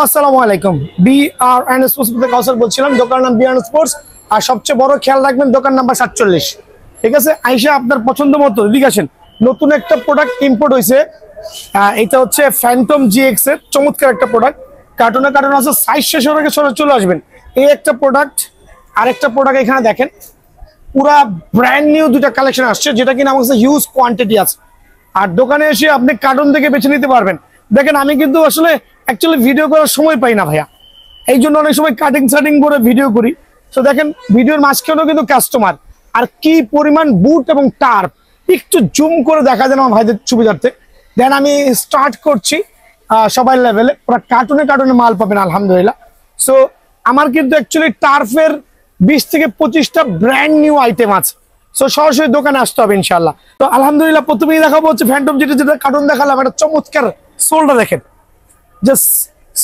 আসসালামু আলাইকুম। BRN sports থেকে কাউসার বলছিলাম। দোকানের নাম বিআরএন স্পোর্টস। আর সবচেয়ে বড় খেয়াল রাখবেন দোকান নাম্বার 47। ঠিক আছে, আইসা আপনার পছন্দ মতো এদিকে আসেন। নতুন একটা প্রোডাক্ট ইম্পোর্ট হয়েছে, এটা হচ্ছে ফ্যান্টম জিএক্স এর চমৎকার একটা প্রোডাক্ট। কার্টুনে আছে, সাইজ শেষ হয়ে গেছে, চলে আসবেন। এই একটা প্রোডাক্ট, আরেকটা প্রোডাক্ট এখানে দেখেন, পুরা ব্র্যান্ড নিউ দুইটা কালেকশন আসছে, যেটা কিনা আমার কাছে হিউজ কোয়ান্টিটি আছে। আর দোকানে এসে আপনি কার্টুন থেকে বেছে নিতে পারবেন। দেখেন, আমি কিন্তু আসলে অ্যাকচুয়ালি ভিডিও করার সময় পাই না ভাইয়া, এই জন্য অনেক সময় কাটিং সাটিং করে ভিডিও করি। তো দেখেন, ভিডিওর মাঝখানেও কিন্তু কাস্টমার, আর কি পরিমাণ বুট এবং টার্প, একটু জুম করে দেখা যায় আমার ভাইদের সুবিধার্থে। দেন আমি স্টার্ট করছি সবাই লেভেলে, পুরো কার্টুনে মাল পাবেন আলহামদুলিল্লাহ। সো আমার কিন্তু অ্যাকচুয়ালি টার্ফের 20 থেকে 25টা ব্র্যান্ড নিউ আইটেম আছে। সো সরাসরি দোকানে আসতে হবে ইনশাল্লাহ। তো আলহামদুলিল্লাহ প্রথমেই দেখাবো হচ্ছে ফ্যান্টম, যেটা কার্টুন দেখালাম, একটা চমৎকার সোলটা দেখেন, জাস্ট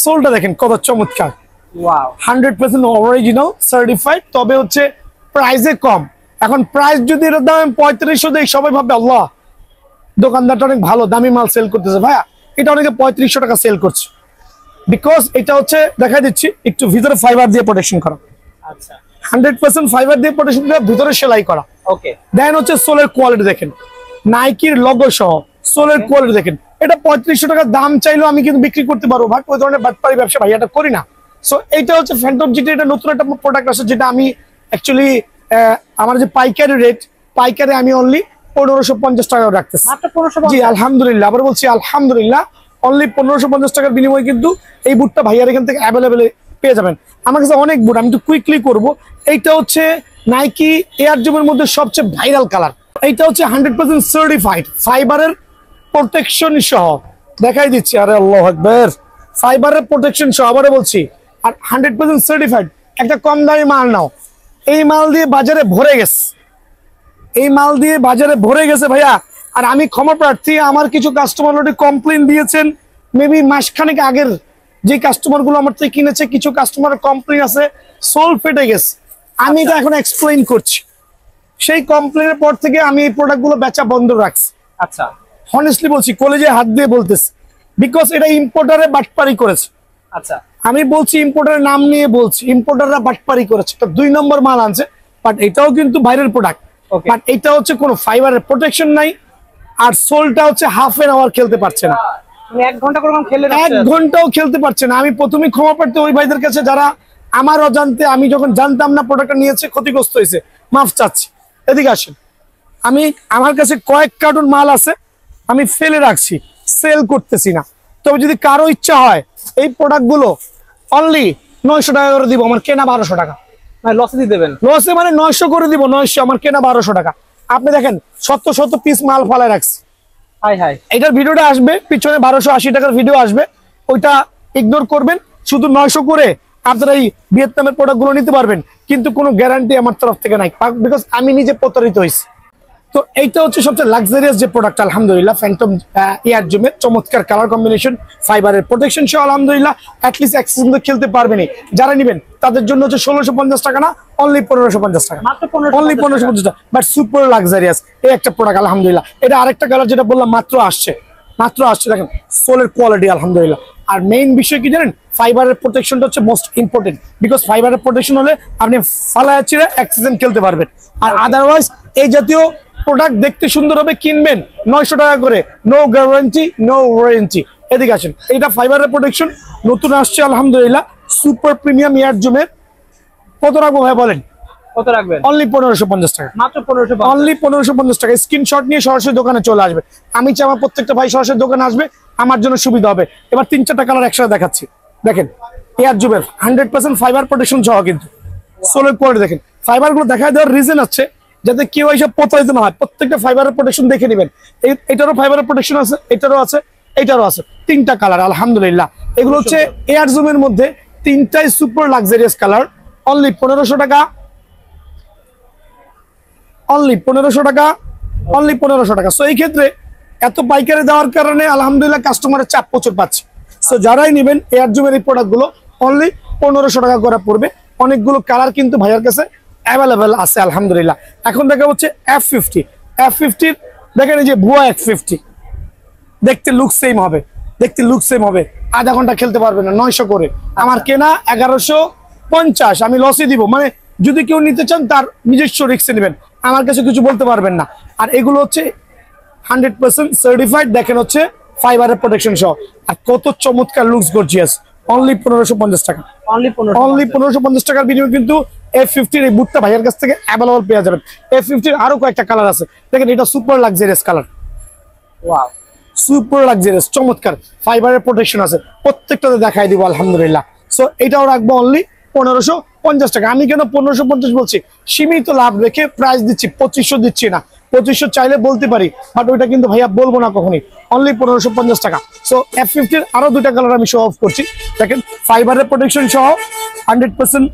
সোলটা দেখেন কত চমৎকার। Wow, 100% original certified. তবে হচ্ছে প্রাইসে কম। এখন প্রাইস যদি এর দাম 3500 দেই, সবাই ভাববে আল্লাহ দোকানদারটা অনেক ভালো দামি মাল সেল করতেছে। ভাইয়া, এটা অনেকে 3500 টাকা সেল করছে, বিকজ এটা হচ্ছে দেখাই দিচ্ছি একটু ভিতরে ফাইবার দিয়ে প্রোটেকশন করা। আচ্ছা, 100% ফাইবার দিয়ে প্রোটেকশন করে ভিতরে সেলাই করা। ওকে, দেন হচ্ছে সোলের কোয়ালিটি দেখেন, নাইকির লোগো সহ সোলের কোয়ালিটি দেখেন। এটা 3500 টাকা দাম চাইলেও আমি কিন্তু বিক্রি করতে পারবো, বাট ওই ধরনের বাটপারি ব্যবসা ভাই এটা করি না। সো এইটা হচ্ছে ফ্যান্টম, যেটা এটা নতুন একটা প্রোডাক্ট আছে, যেটা আমি অ্যাকচুয়ালি আমার যে পাইকারি রেট, পাইকারি আমি অনলি 1550 টাকা রাখতেছি। জি আলহামদুলিল্লাহ, আবার বলছি আলহামদুলিল্লাহ, অনলি 1550 টাকার বিনিময়ে কিন্তু এই বুটটা ভাইয়ার এখান থেকে অ্যাভেলেবেল পেয়ে যাবেন। আমার কাছে অনেক বুট, আমি একটু কুইকলি করবো। এইটা হচ্ছে নাইকি এয়ার জুমের মধ্যে সবচেয়ে ভাইরাল কালার। এইটা হচ্ছে 100% সার্টিফাইড ফাইবারের প্রোটেকশন সহ, দেখাই দিচ্ছি। আরে আল্লাহু আকবার, ফাইবারের প্রোটেকশন সহ আবারও বলছি, আর 100% সার্টিফাইড। একটা কম দামি মাল নাও, এই মাল দিয়ে বাজারে ভরে গেছে, এই মাল দিয়ে বাজারে ভরে গেছে ভাইয়া। আর আমি ক্ষমা প্রার্থী, আমার কিছু কাস্টমার অলরেডি কমপ্লেন দিয়েছেন, মেবি মাসখানেক আগের যে কাস্টমার গুলো আমার থেকে কিনেছে, কিছু কাস্টমার কমপ্লেন আছে সোল ফেটে গেছে। আমি এটা এখন এক্সপ্লেইন করছি। সেই কমপ্লেনের পর থেকে আমি এই প্রোডাক্ট গুলো বেচা বন্ধ রাখছি। আচ্ছা, হনেস্টলি বলছি, কলেজে হাত দিয়ে বলতেছি, বিকজ এটা ইম্পোর্টারে বাটপারি করেছে। আচ্ছা, আমি বলছি ইম্পোর্টারের নাম নিয়ে বলছি, ইম্পোর্টাররা বাটপারি করেছে, তো 2 নম্বর মাল আনছে। বাট এটাও কিন্তু ভাইরাল প্রোডাক্ট, বাট এটা হচ্ছে কোনো ফাইবারের প্রোটেকশন নাই, আর সোলটা হচ্ছে হাফ এন আওয়ার খেলতে পারছে না, 1 ঘন্টা করে খেলে 1 ঘন্টাও খেলতে পারছে না। আমি প্রথমেই ক্ষমা প্রার্থী ওই ভাইদের কাছে যারা আমার অজান্তে, আমি যখন জানতাম না প্রোডাক্টটা নিয়েছে, ক্ষতিগ্রস্ত হয়েছে, মাফ চাচ্ছি। এদিকে আসেন, আমার কাছে কয়েক কার্টুন মাল আছে, আমি ফেলে রাখছি, সেল করতেছি না। তবে যদি কারো ইচ্ছা হয় এই প্রোডাক্ট গুলো অনলি 900 টাকা করে দিব, আমার কেনা 1200 টাকা। লসে দিয়ে দেবেন? লসে মানে 900 করে দিব, 900, আমার কেনা 1200 টাকা। আপনি দেখেন শত পিস মাল ফালায় রাখছি। হাই হাই, এটার ভিডিওটা আসবে, পিছনে 1280 টাকার ভিডিও আসবে, ওইটা ইগনোর করবেন। শুধু 900 করে আপনারা এই ভিয়েতনামের প্রোডাক্ট গুলো নিতে পারবেন, কিন্তু কোনো গ্যারান্টি আমার তরফ থেকে নাই, বিকজ আমি নিজে প্রতারিত হয়েছি। তো এইটা হচ্ছে সবচেয়ে লাক্সারিয়াস যে প্রোডাক্ট আলহামদুলিল্লাহ, ফ্যান্টম এয়ার জুমের চমৎকার কালার কম্বিনেশন, ফাইবারের প্রোটেকশন সহ আলহামদুলিল্লাহ। অ্যাটলিস্ট অ্যাক্সেস কিন্তু খেলতে পারবেনই। যারা নেবেন তাদের জন্য হচ্ছে 1650 টাকা না, অনলি 1550 টাকা, অনলি 1550 টাকা, বাট সুপার লাক্সারিয়াস এই একটা প্রোডাক্ট আলহামদুলিল্লাহ। এটা আরেকটা কালার যেটা বললাম মাত্র আসছে দেখেন সোলের কোয়ালিটি আলহামদুলিল্লাহ। আর মেইন বিষয় কি জানেন, ফাইবারের প্রোটেকশনটা হচ্ছে মোস্ট ইম্পর্টেন্ট, বিকজ ফাইবারের প্রোটেকশন হলে আপনি ফালায়া চিরে অ্যাক্সিডেন্ট খেলতে পারবেন। আর আদারওয়াইজ এই জাতীয় প্রোডাক্ট দেখতে সুন্দর হবে, কিনবেন 900 টাকা করে, নো গ্যারান্টি নো ওয়ারেন্টি। এদিকে আসেন, এটা ফাইবারের প্রোটেকশন নতুন আসছে আলহামদুলিল্লাহ, সুপার প্রিমিয়াম এয়ার জুমের। কত রাখবো ভাই বলেন? কত রাখবেন? অনলি 1550 টাকা, মাত্র 1550, অনলি 1550 টাকা। স্ক্রিনশট নিয়ে সরাসরি দোকানে চলে আসবে। আমি চাই আমার প্রত্যেকটা ভাই সরাসরি দোকানে আসবে, আমার জন্য সুবিধা হবে। এবার 3-4টা কালার একসাথে দেখাচ্ছি। দেখেন এয়ার জুমের 100% ফাইবার প্রোটেকশন সহ, কিন্তু সোলের কোয়ালিটি দেখেন। ফাইবার গুলো দেখায় দেওয়ার রিজন আছে যাতে কেউ এইসব প্রতারিত না হয়। প্রত্যেকটা ফাইবারের প্রোটেকশন দেখে নেবেন। এটারও ফাইবারের প্রোটেকশন আছে, এটারও আছে, এটারও আছে। 3টা কালার আলহামদুলিল্লাহ। এগুলো হচ্ছে এয়ার জুমের মধ্যে 3টাই সুপার লাক্সারিয়াস কালার। অনলি 1500 টাকা, অনলি 1500 টাকা, অনলি 1500 টাকা। সো এই ক্ষেত্রে এত পাইকারি দেওয়ার কারণে আলহামদুলিল্লাহ কাস্টমারের চাপ প্রচুর পাচ্ছে। সো যারাই নেবেন এয়ার জুমের এই প্রোডাক্ট গুলো অনলি 1500 টাকা করে পড়বে। অনেকগুলো কালার কিন্তু ভাইয়ার কাছে অ্যাভেলেবেল আছে আলহামদুলিল্লাহ। এখন দেখা হচ্ছে F50 দেখেন, এই যে ভুয়া F50, দেখতে লুক সেম হবে, আধা ঘন্টা খেলতে পারবে না 900 করে। আমার কেনা 1150, আমি লসে দিব। মানে যদি কেউ নিতে চান তার নিজস্ব রিস্কে নেবেন, আমার কাছে কিছু বলতে পারবেন না। আর এগুলো হচ্ছে 100% সার্টিফাইড, দেখেন হচ্ছে ফাইবারের প্রোটেকশন সহ। আর কত চমৎকার, লুকস গর্জিয়াস। অনলি 1550 টাকা, অনলি অনলি 1550 টাকার বিনিময়ে কিন্তু F50 এই বুটটা ভাইয়ের কাছ থেকে অ্যাভেলেবল পেয়ে যাবেন। F50 আরো কয়েকটা কালার আছে, দেখেন এটা super luxurious colour, wow super luxurious চমৎকার ফাইবারের প্রোটেকশন আছে। প্রত্যেকটাতে দেখাই দিব আলহামদুলিল্লাহ। সো এটাও রাখবো অনলি 1550 টাকা। আমি কেন 1550 বলছি, সীমিত লাভ রেখে প্রাইস দিচ্ছি, 2500 দিচ্ছি না। 2500 চাইলে বলতে পারি, বাট ওইটা কিন্তু ভাইয়া বলবো না কখনই। অনলি 1550 টাকা। সো F50 আরো দুইটা কালার আমি শো অফ করছি, দেখেন ফাইবারের প্রোটেকশন সহ 100%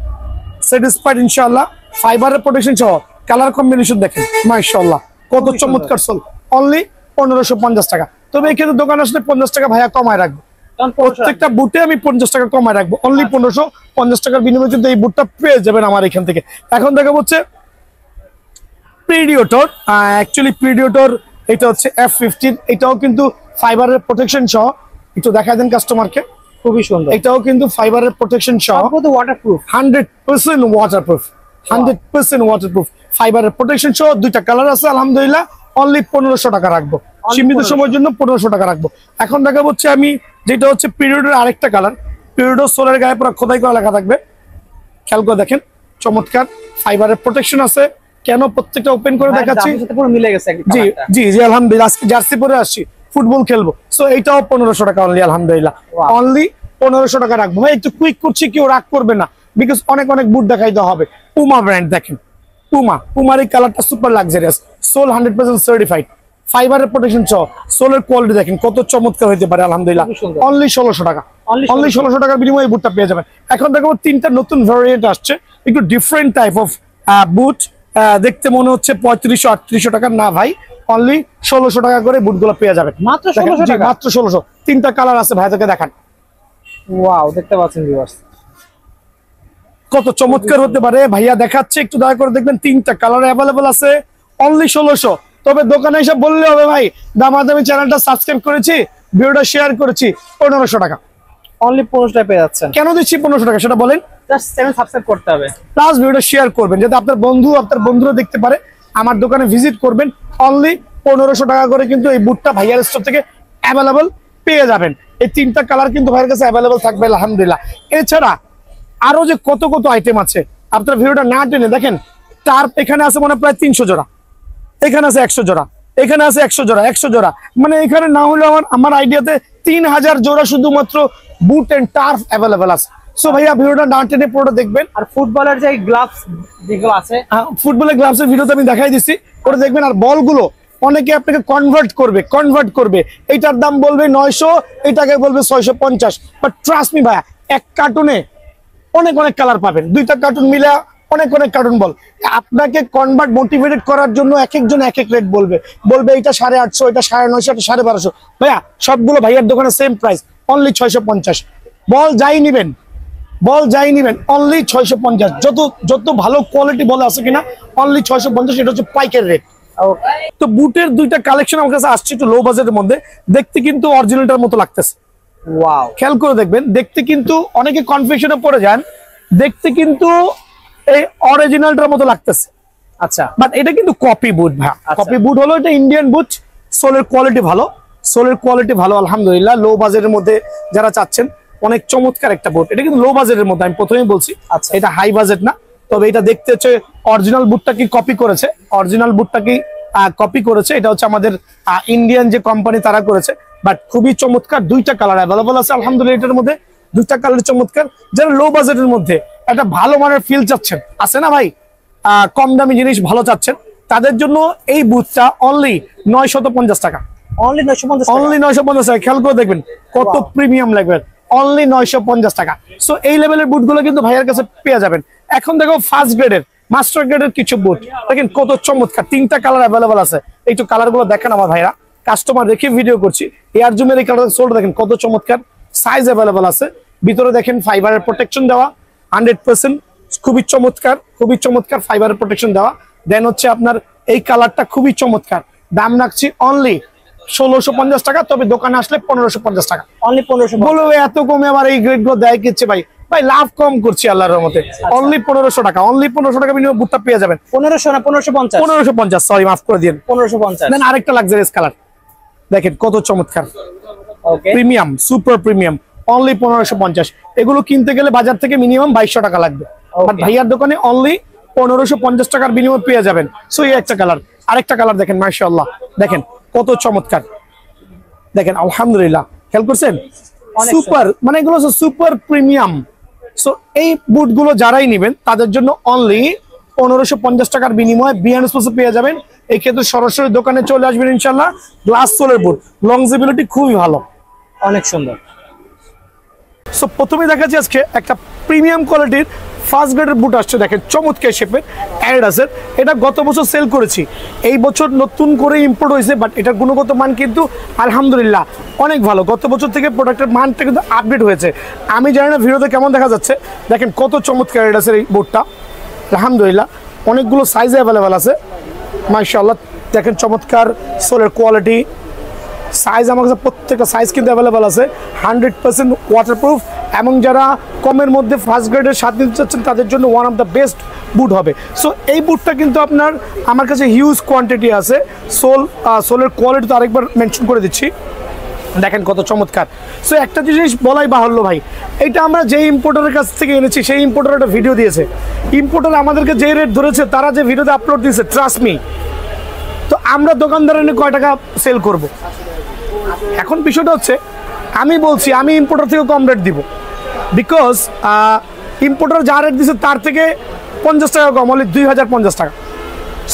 স্যাটিসফাইড ইনশাআল্লাহ। ফাইবারের প্রোটেকশন সহ কালার কম্বিনেশন দেখেন মাশাআল্লাহ কত চমৎকার। সোল অনলি 1550 টাকা। তবে এখানে দোকান আসলে 50 টাকা ভাইয়া কমায় রাখবো, প্রত্যেকটা বুটে আমি 50 টাকা কমায় রাখবো। অনলি 1550 টাকার বিনিময়ে কিন্তু এই বুটটা পেয়ে যাবেন আমার এখান থেকে। এখন দেখা হচ্ছে প্রিডিওটর, অ্যাকচুয়ালি প্রিডিওটর এটা হচ্ছে F15, এটাও কিন্তু ফাইবারের প্রোটেকশন সহ। একটু দেখাই দেন কাস্টমারকে, খুবই সুন্দর। এটাও কিন্তু ফাইবারের প্রোটেকশন সহ, ওয়াটারপ্রুফ, 100% ওয়াটারপ্রুফ, 100% ওয়াটারপ্রুফ ফাইবারের প্রোটেকশন সহ। দুইটা কালার আছে আলহামদুলিল্লাহ। অনলি 1500 টাকা রাখবো, সীমিত সময়ের জন্য 1500 টাকা রাখবো। এখন দেখা হচ্ছে আমি যেটা হচ্ছে পিরিয়ডের আরেকটা কালার, পিরিয়ডের সোলের গায়ে পুরো খোদাই করা লেখা থাকবে, খেয়াল করে দেখেন চমৎকার ফাইবারের প্রোটেকশন আছে। কেন প্রত্যেকটা ওপেন করে দেখাচ্ছি, পুরো মিলে গেছে। জি জি জি আলহামদুলিল্লাহ। আজকে জার্সি পরে আসছি, ফুটবল খেলবো, সো এইটাও 1500 টাকা অনলি আলহামদুলিল্লাহ। অনলি 1500 টাকা রাখবো ভাই। একটু কুইক করছি, কেউ রাগ করবে না, বিকজ অনেক অনেক বুট দেখাইতে হবে। পুমা ব্র্যান্ড দেখেন, পুমার এই কালারটা সুপার লাক্সারিয়াস, সোল 100% সার্টিফাইড, ফাইবারের প্রোটেকশন সহ। সোলের কোয়ালিটি দেখেন কত চমৎকার হতে পারে আলহামদুলিল্লাহ। অনলি 1600 টাকা, অনলি 1600 টাকার বিনিময়ে এই বুটটা পেয়ে যাবেন। এখন দেখো তিনটা নতুন ভ্যারিয়েন্ট আসছে, একটু ডিফারেন্ট টাইপ অফ বুট। দেখতে মনে হচ্ছে 3500-3800 টাকার, না ভাই অনলি 1600 টাকা করে বুটগুলো পেয়ে যাবেন। মাত্র 1600 টাকা, মাত্র 1600। তিনটা কালার আছে ভাই, তোকে দেখান। ওয়াও, দেখতে পাচ্ছেন ভিউয়ার্স কত চমৎকার হতে পারে ভাইয়া দেখাচ্ছে, একটু দয়া করে দেখবেন। তিনটা কালার অ্যাভেলেবল আছে, অনলি 1600। তবে দোকানে এসে বললে হবে ভাই দামাদামি চ্যানেলটা সাবস্ক্রাইব করেছি, ভিডিওটা শেয়ার করেছি, 1500 টাকা। অনলি 1500 টাকা পেয়ে যাচ্ছেন। কেন দিচ্ছি 1500 টাকা সেটা বলেন। জাস্ট চ্যানেল সাবস্ক্রাইব করতে হবে, প্লাস ভিডিওটা শেয়ার করবেন, যাতে আপনার বন্ধুরা দেখতে পারে, আমার দোকানে ভিজিট করবেন। অনলি 1500 টাকা করে কিন্তু এই বুটটা ভাইয়ার স্টোর থেকে অ্যাভেলেবল পেয়ে যাবেন। এই তিনটা কালার কিন্তু ভাইয়ের কাছে অ্যাভেলেবল থাকবে আলহামদুলিল্লাহ। এছাড়া আরো যে কত কত আইটেম আছে, আপনার ভিডিওটা না টেনে দেখেন। টার্প এখানে আছে মানে প্রায় 300 জোড়া, এখানে আছে 100 জোড়া, এখানে আছে 100 জোড়া, মানে এখানে না হলে আমার আইডিয়াতে 3000 জোড়া শুধুমাত্র বুট এন্ড টার্ফ অ্যাভেলেবল আছে। সো ভাইয়া ভিডিওটা না টেনে পুরোটা দেখবেন। আর ফুটবলের যে গ্লাভস যেগুলো আছে, ফুটবলের গ্লাভসের ভিডিওতে আমি দেখাই দিচ্ছি, ওটা দেখবেন। আর বলগুলো অনেকে আপনাকে কনভার্ট করবে, এইটার দাম বলবে 900, এটাকে বলবে 650। বাট ট্রাস্ট মি ভাইয়া, এক কার্টুনে অনেক কালার পাবেন, দুইটা কার্টুন মিলে অনেক কার্টুন বল। আপনাকে কনভার্ট মোটিভেটেড করার জন্য এক একজন এক এক রেট বলবে এটা 850, এটা 950, এটা 1250। ভাইয়া সবগুলো ভাইয়ার দোকানে সেম প্রাইস, অনলি 650। বল যাই নিবেন অনলি 650। যত ভালো কোয়ালিটি বল আছে কিনা অনলি 650, এটা হচ্ছে পাইকারি রেট। তো বুটের দুইটা কালেকশন আমার কাছে আসছে একটু লো বাজেটের মধ্যে, দেখতে কিন্তু অরিজিনালটার মতো লাগতেছে। ওয়াও, খেয়াল করে দেখবেন, দেখতে কিন্তু অনেকে কনফিউশনে পড়ে যান, দেখতে কিন্তু এই অরিজিনালটার মতো লাগতেছে। আচ্ছা, বাট এটা কিন্তু কপি বুট ভাই। কপি বুট হলো এটা ইন্ডিয়ান বুট, সোলের কোয়ালিটি ভালো আলহামদুলিল্লাহ। লো বাজেটের মধ্যে যারা চাচ্ছেন, অনেক চমৎকার একটা বুট। এটা কিন্তু লো বাজেটের মধ্যে, আমি প্রথমেই বলছি। আচ্ছা, এটা হাই বাজেট না। তবে এটা দেখতে হচ্ছে অরিজিনাল বুটটা কি কপি করেছে, এটা হচ্ছে আমাদের ইন্ডিয়ান যে কোম্পানি তারা করেছে। বাট খুবই চমৎকার, দুইটা কালার অ্যাভেলেবল আছে আলহামদুলিল্লাহ। এটার মধ্যে দুইটা কালার চমৎকার। যারা লো বাজেটের মধ্যে একটা ভালো মানের ফিল চাচ্ছেন, আছে না ভাই, কম দামি জিনিস ভালো চাচ্ছেন, তাদের জন্য এই বুটটা অনলি 950 টাকা, অনলি 950 টাকা। খেয়াল করে দেখবেন কত প্রিমিয়াম লাগবে, অনলি 950 টাকা। সো এই লেভেলের বুটগুলো কিন্তু ভাইয়ের কাছে পেয়ে যাবেন। এখন দেখো ফার্স্ট গ্রেডের, মাস্টার গ্রেডের কিছু বুট দেখেন কত চমৎকার, তিনটা কালার অ্যাভেলেবল আছে। একটু কালার গুলো দেখেন আমার ভাইরা, কাস্টমার দেখে ভিডিও করছি। এয়ার জুমের এই কালার সোলটা দেখেন কত চমৎকার, সাইজ অ্যাভেলেবল আছে। ভিতরে দেখেন ফাইবারের প্রোটেকশন দেওয়া 100%, খুবই চমৎকার ফাইবারের প্রোটেকশন দেওয়া। দেন হচ্ছে আপনার এই কালারটা খুবই চমৎকার, দাম রাখছি অনলি 1650 টাকা, তবে দোকানে আসলে 1550 টাকা। অনলি 1500। বলো এত কমে আবার এই গ্রেড গুলো দেয় কিচ্ছে ভাই? ভাই লাভ কম করছি আল্লাহর রহমতে। অনলি 1500 টাকা, অনলি 1500 টাকা বিনিময়ে বুটটা পেয়ে যাবেন। 1500 না 1550? 1550, সরি মাফ করে দিন। 1550। দেন আরেকটা লাক্সারিয়াস কালার দেখেন কত চমৎকার, ওকে, প্রিমিয়াম, সুপার প্রিমিয়াম, অনলি 1550। এগুলো কিনতে গেলে বাজার থেকে মিনিমাম 2200 টাকা লাগবে, বাট ভাইয়ার দোকানে অনলি 1550 টাকার বিনিময়ে পেয়ে যাবেন। সো এই একটা কালার। আরেকটা কালার দেখেন, মাশাআল্লাহ, দেখেন কত চমৎকার, দেখেন আলহামদুলিল্লাহ, খেয়াল করছেন? সুপার, মানে এগুলো সুপার প্রিমিয়াম। সো এই বুটগুলো যারাই নেবেন তাদের জন্য অনলি 1550 টাকার বিনিময়ে বিয়ান স্পোর্টসে পেয়ে যাবেন। এই ক্ষেত্রে সরাসরি দোকানে চলে আসবেন ইনশাল্লাহ। গ্লাস সোলের বুট, লংজিবিলিটি খুবই ভালো, অনেক সুন্দর। সো প্রথমে দেখাচ্ছি আজকে একটা প্রিমিয়াম কোয়ালিটির ফার্স্ট গ্রেডের বুট আসছে, দেখেন চমৎকার শেপের অ্যাডিডাসের। এটা গত বছর সেল করেছি, এই বছর নতুন করে ইম্পোর্ট হয়েছে, বাট এটার গুণগত মান কিন্তু আলহামদুলিল্লাহ অনেক ভালো। গত বছর থেকে প্রোডাক্টের মানটা কিন্তু আপডেট হয়েছে। আমি জানি না ভিডিওতে কেমন দেখা যাচ্ছে, দেখেন কত চমৎকার অ্যাডিডাসের এই বুটটা, আলহামদুলিল্লাহ অনেকগুলো সাইজে অ্যাভেলেবেল আছে, মাশাআল্লাহ। দেখেন চমৎকার সোলের কোয়ালিটি, সাইজ আমার কাছে প্রত্যেকটা সাইজ কিন্তু অ্যাভেলেবেল আছে, 100% ওয়াটারপ্রুফ। এবং যারা কমের মধ্যে ফার্স্ট গ্রেডের স্বাদ নিতে চাচ্ছেন তাদের জন্য ওয়ান অফ দ্য বেস্ট বুট হবে। সো এই বুটটা কিন্তু আপনার আমার কাছে হিউজ কোয়ান্টিটি আছে। সোলের কোয়ালিটি তো আরেকবার মেনশন করে দিচ্ছি, দেখেন কত চমৎকার। সো একটা জিনিস বলাই বাহুল্য ভাই, এটা আমরা যে ইম্পোর্টারের কাছ থেকে এনেছি সেই ইম্পোর্টার একটা ভিডিও দিয়েছে, ইম্পোর্টার আমাদেরকে যে রেট ধরেছে তারা যে ভিডিওতে আপলোড দিয়েছে, ট্রাস্ট মি, তো আমরা দোকানদার এনে কয় টাকা সেল করব? এখন বিষয়টা হচ্ছে আমি বলছি আমি ইম্পোর্টার থেকে কম রেট দিব, বিকজ ইম্পোর্টার যা রেট দিচ্ছে তার থেকে 50 টাকা কম, অনলি 2050 টাকা।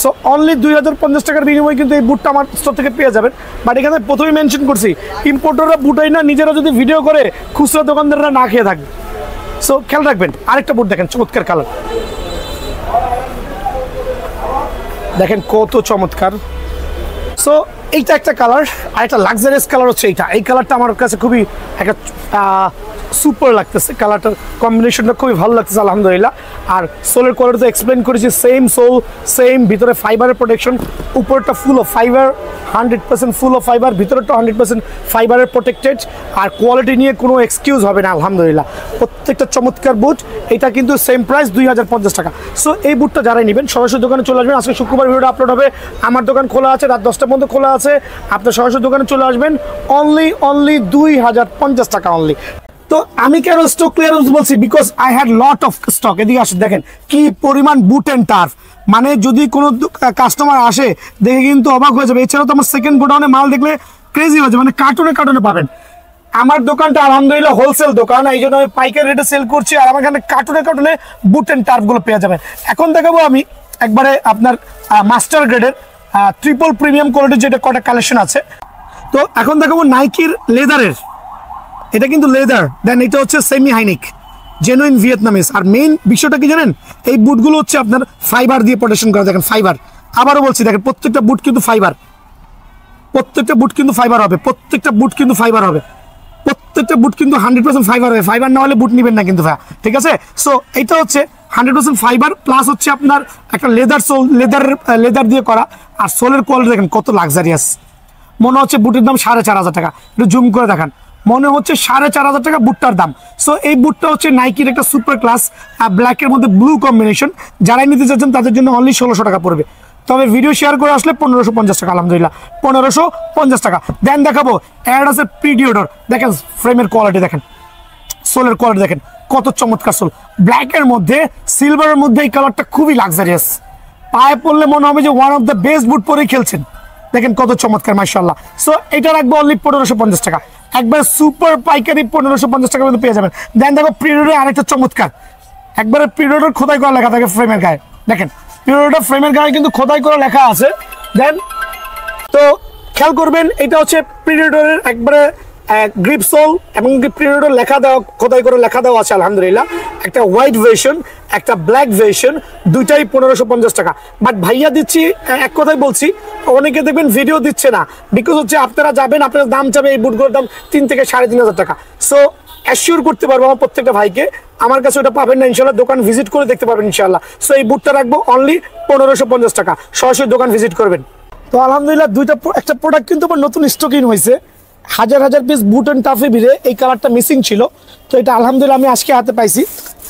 সো অনলি 2050 টাকার বিনিময়ে কিন্তু এই বুটটা আমার স্টোর থেকে পেয়ে যাবেন। বাট এখানে প্রথমেই মেনশন করছি, ইম্পোর্টাররা বুটাই না, নিজেরা যদি ভিডিও করে খুচরা দোকানদাররা না খেয়ে থাকবে। সো খেয়াল রাখবেন। আরেকটা বুট দেখেন চমৎকার কালার, দেখেন কত চমৎকার। সো এইটা একটা কালার, আর একটা লাক্সারিয়াস কালার হচ্ছে এইটা। এই কালারটা আমার কাছে খুবই একটা সুপার লাগতেছে, কালারটার কম্বিনেশনটা খুবই ভালো লাগতেছে আলহামদুলিল্লাহ। আর সোলের কোয়ালিটি তো এক্সপ্লেন করেছি, সেম সোল, সেম ভিতরে ফাইবারের প্রোটেকশন, উপরটা full of fibre, 100% full of fibre, ভিতরটা 100% ফাইবারের প্রোটেক্টেড। আর কোয়ালিটি নিয়ে কোনো এক্সকিউজ হবে না আলহামদুলিল্লাহ, প্রত্যেকটা চমৎকার বুট। এটা কিন্তু সেম প্রাইস 2050 টাকা। সো এই বুটটা যারাই নেবেন সরাসরি দোকানে চলে আসবেন। আজকে শুক্রবার ভিডিওটা আপলোড হবে, আমার দোকান খোলা আছে রাত 10টা পর্যন্ত খোলা আছে, আপনার সরাসরি দোকানে চলে আসবেন। অনলি 2050 টাকা অনলি। তো আমি কেন স্টক ক্লিয়ারেন্স বলছি, because I had lot of stock. এদিকে আসে দেখেন কি পরিমাণ বুট এন্ড টার্ফ, মানে যদি কোনো কাস্টমার আসে দেখে কিন্তু অবাক হয়ে যাবে। এছাড়াও তো আমার সেকেন্ড গোডাউনে মাল দেখলে ক্রেজি হয়ে যাবে, মানে কার্টুনে পাবেন। আমার দোকানটা আলহামদুলিল্লাহ হোলসেল দোকান, এই জন্য আমি পাইকারি রেটে সেল করছি, আর আমার এখানে কার্টুনে বুট এন্ড টার্ফ গুলো পেয়ে যাবেন। এখন দেখাবো আমি একবারে আপনার মাস্টার গ্রেডের ট্রিপল প্রিমিয়াম কোয়ালিটির যেটা কটা কালেকশন আছে। তো এখন দেখাবো নাইকির লেদারের, এটা কিন্তু লেদার, দেন এটা হচ্ছে সেমি হাইনিক জেনুইন ভিয়েতনামিজ। আর মেইন বিষয়টা কি জানেন, এই বুটগুলো হচ্ছে আপনার ফাইবার দিয়ে প্রোটেকশন করা। দেখেন ফাইবার, আবারও বলছি দেখেন প্রত্যেকটা বুট কিন্তু ফাইবার, প্রত্যেকটা বুট কিন্তু ফাইবার হবে, প্রত্যেকটা বুট কিন্তু ফাইবার হবে, প্রত্যেকটা বুট কিন্তু 100% ফাইবার হবে। ফাইবার না হলে বুট নেবেন না কিন্তু ভাই, ঠিক আছে? সো এটা হচ্ছে 100% ফাইবার প্লাস হচ্ছে আপনার একটা লেদার দিয়ে করা। আর সোলের কোয়ালিটি দেখেন কত লাক্সারিয়াস, মনে হচ্ছে বুটের দাম 4500 টাকা। একটু জুম করে দেখান, মনে হচ্ছে 4500 টাকা বুটটার দাম। সো এই বুটটা হচ্ছে নাইকির একটা সুপার ক্লাস, ব্ল্যাকের মধ্যে ব্লু কম্বিনেশন। যারাই নিতে চাচ্ছেন তাদের জন্য অনলি 1600 টাকা পড়বে, তবে ভিডিও শেয়ার করে আসলে 1550 টাকা, আলহামদুলিল্লাহ 1550 টাকা। দেন দেখাবো অ্যাডিডাসের প্রিডিওডর, দেখেন ফ্রেমের কোয়ালিটি দেখেন, সোলের কোয়ালিটি দেখেন কত চমৎকার সোল, ব্ল্যাকের মধ্যে সিলভারের মধ্যে এই কালারটা খুবই লাক্সারিয়াস। পায়ে পড়লে মনে হবে যে ওয়ান অফ দ্য বেস্ট বুট পরেই খেলছেন, দেখেন কত চমৎকার মাশাআল্লাহ। সো এটা রাখবো অনলি 1550 টাকা, একবার সুপার পাইকারি 1550 টাকার মধ্যে পেয়ে যাবেন। দেন দেখো প্রিডিওডর আরেকটা চমৎকার, একবারে প্রিডিওডর খোদাই করা লেখা থাকে ফ্রেমের গায়ে, দেখেন প্রিডিওডর ফ্রেমের গায়ে কিন্তু খোদাই করা লেখা আছে। দেন তো খেয়াল করবেন এটা হচ্ছে প্রিডিওডরের একবারে গ্রিপ সোল এবং প্রিডিওডর লেখা দেওয়া, খোদাই করে লেখা দেওয়া আছে আলহামদুলিল্লাহ। একটা হোয়াইট ভার্সন, একটা ব্ল্যাক ভার্সন, দুইটাই 1550 টাকা। বাট ভাইয়া দিচ্ছি, এক কথাই বলছি, অনেকে দেখবেন ভিডিও দিচ্ছে না, বিকজ হচ্ছে আপনারা যাবেন, আপনার দাম চাবে এই বুটগুলোর দাম 3 থেকে 3500 টাকা। সো অ্যাসিওর করতে পারবো আমার প্রত্যেকটা ভাইকে, আমার কাছে ওটা পাবেন না ইনশাল্লাহ, দোকান ভিজিট করে দেখতে পারবেন ইনশাল্লাহ। সো এই বুটটা রাখবো অনলি 1550 টাকা, সরাসরি দোকান ভিজিট করবেন। তো আলহামদুলিল্লাহ একটা প্রোডাক্ট কিন্তু আমার নতুন স্টকিং হয়েছে, হাজার হাজার পিস বুট অ্যান্ড টাফে ভিড়ে এই কালারটা মিসিং ছিল। তো এটা আলহামদুলিল্লাহ আমি আজকে হাতে পাইছি,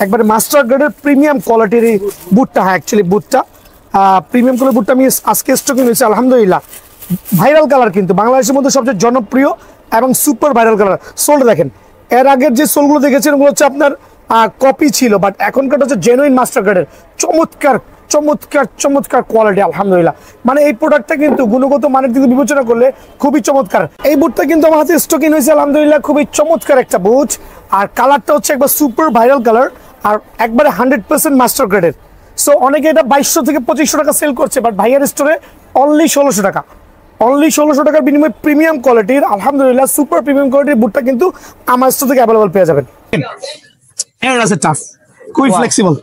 একবারে মাস্টার গ্রেডের প্রিমিয়াম কোয়ালিটির এই বুটটা। হ্যাঁ, অ্যাকচুয়ালি বুটটা প্রিমিয়াম কোয়ালিটির বুটটা আমি আজকে স্টকিং হয়েছে আলহামদুলিল্লাহ। ভাইরাল কালার, কিন্তু বাংলাদেশের মধ্যে সবচেয়ে জনপ্রিয় এবং সুপার ভাইরাল কালার। সোলটা দেখেন, এর আগের যে সোলগুলো দেখেছেন ওগুলো হচ্ছে আপনার কপি ছিল, বাট এখনকার হচ্ছে জেনুইন মাস্টার গ্রেডের চমৎকার চমৎকার চমৎকার কোয়ালিটি আলহামদুলিল্লাহ। মানে এই প্রোডাক্টটা কিন্তু গুণগত মানের দিকে বিবেচনা করলে খুবই চমৎকার। এই বুটটা কিন্তু আমার হাতে স্টকিং হয়েছে আলহামদুলিল্লাহ, খুবই চমৎকার একটা বুট। আর কালারটা হচ্ছে একবার সুপার ভাইরাল কালার, আর একবারে 100% মাস্টার গ্রেডের। সো অনেকে এটা 2200 থেকে 2500 টাকা সেল করছে, বাট ভাইয়ার স্টোরে অনলি 1600 টাকা, অনলি 1600 টাকার বিনিময়ে প্রিমিয়াম কোয়ালিটির আলহামদুলিল্লাহ সুপার প্রিমিয়াম কোয়ালিটির বুটটা কিন্তু আমার স্টোর থেকে অ্যাভেলেবল পেয়ে যাবেন। এর আছে টাফ, খুবই ফ্লেক্সিবল।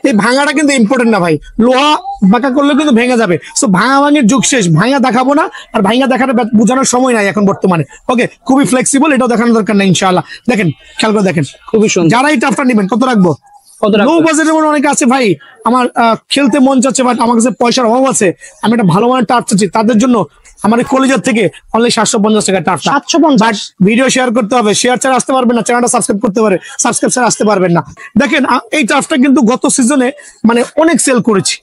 এই ভাঙাটা কিন্তু ইম্পর্টেন্ট না ভাই, লোহা বাঁকা করলে কিন্তু ভেঙে যাবে। সো ভাঙা ভাঙির যুগ শেষ, ভাঙা দেখাবো না, আর ভাঙা দেখানো বোঝানোর সময় নাই এখন বর্তমানে। ওকে, খুবই ফ্লেক্সিবল, এটাও দেখানোর দরকার নেই ইনশাআল্লাহ। দেখেন, খেয়াল করে দেখেন, খুবই সুন্দর। যারা এই টাফটা নেবেন কত রাখবো? কত লো রাখবেন? বাজেটের মধ্যে অনেকে আছে ভাই, আমার খেলতে মন চাচ্ছে বাট আমার কাছে পয়সার অভাব আছে, আমি একটা ভালো মানের টাফ চাচ্ছি, তাদের জন্য আমার কলেজের থেকে অনলি 750 টাকা টাফটা। 750? ভিডিও শেয়ার করতে হবে, শেয়ার ছাড়া আসতে পারবেন না, চ্যানেলটা সাবস্ক্রাইব করতে পারে, সাবস্ক্রাইব ছাড়া আসতে পারবেন না। দেখেন এই টাফটা কিন্তু গত সিজনে মানে অনেক সেল করেছি,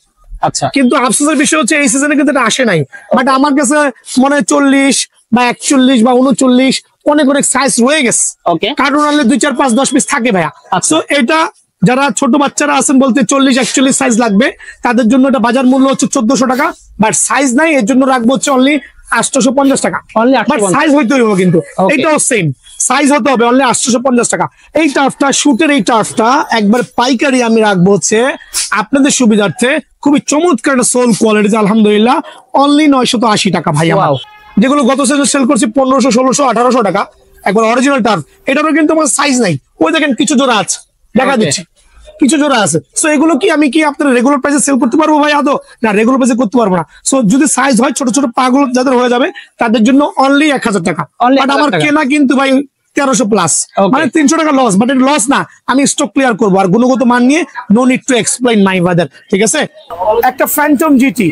আচ্ছা, কিন্তু আফসোসের বিষয় হচ্ছে এই সিজনে কিন্তু এটা আসে নাই। বাট আমার কাছে মনে হয় 40 বা 41 বা 39 অনেক অনেক সাইজ রয়ে গেছে। ওকে, কার্টুন আনলে 2 4 5 10 পিস থাকে ভাইয়া। আচ্ছা। তো এটা যারা ছোট বাচ্চারা আছেন বলতে 40 41 সাইজ লাগবে, তাদের জন্য এটা বাজার মূল্য হচ্ছে 1400 টাকা, বাট সাইজ নাই, এর জন্য রাখবো হচ্ছে অনলি 850 টাকা। Only বাট 850 সাইজ হইতে হবে কিন্তু, Okay. এটাও সেম সাইজ হতে হবে, অনলি 850 টাকা। এই টার্ফটা, শুটের এই টার্ফটা একবার পাইকারি আমি রাখবো হচ্ছে আপনাদের সুবিধার্থে, খুবই চমৎকার একটা সোল কোয়ালিটি আলহামদুলিল্লাহ, অনলি 980 টাকা ভাই আমার। Wow. যেগুলো গত সিজন সেল করছি 1500 1600 1800 টাকা, একবার অরিজিনাল টার্ফ, এটারও কিন্তু আমার সাইজ নাই। ওই দেখেন কিছু জোড়া আছে, দেখা Okay. দিচ্ছি কিছু জোড়া আছে। সো এগুলো কি আমি কি আপনার রেগুলার প্রাইসে সেল করতে পারবো ভাই? আদৌ না, রেগুলার প্রাইসে করতে পারবো না। সো যদি সাইজ হয় ছোট ছোট পাগুলো যাদের হয়ে যাবে তাদের জন্য অনলি 1000 টাকা। Only বাট 1000 আমার টাকা। কেনা কিন্তু ভাই 1300 প্লাস, Okay. মানে 300 টাকা লস। বাট এটা লস না, আমি স্টক ক্লিয়ার করবো, আর গুণগত মান নিয়ে no need to explain my brother, ঠিক আছে? একটা ফ্যান্টম জিটি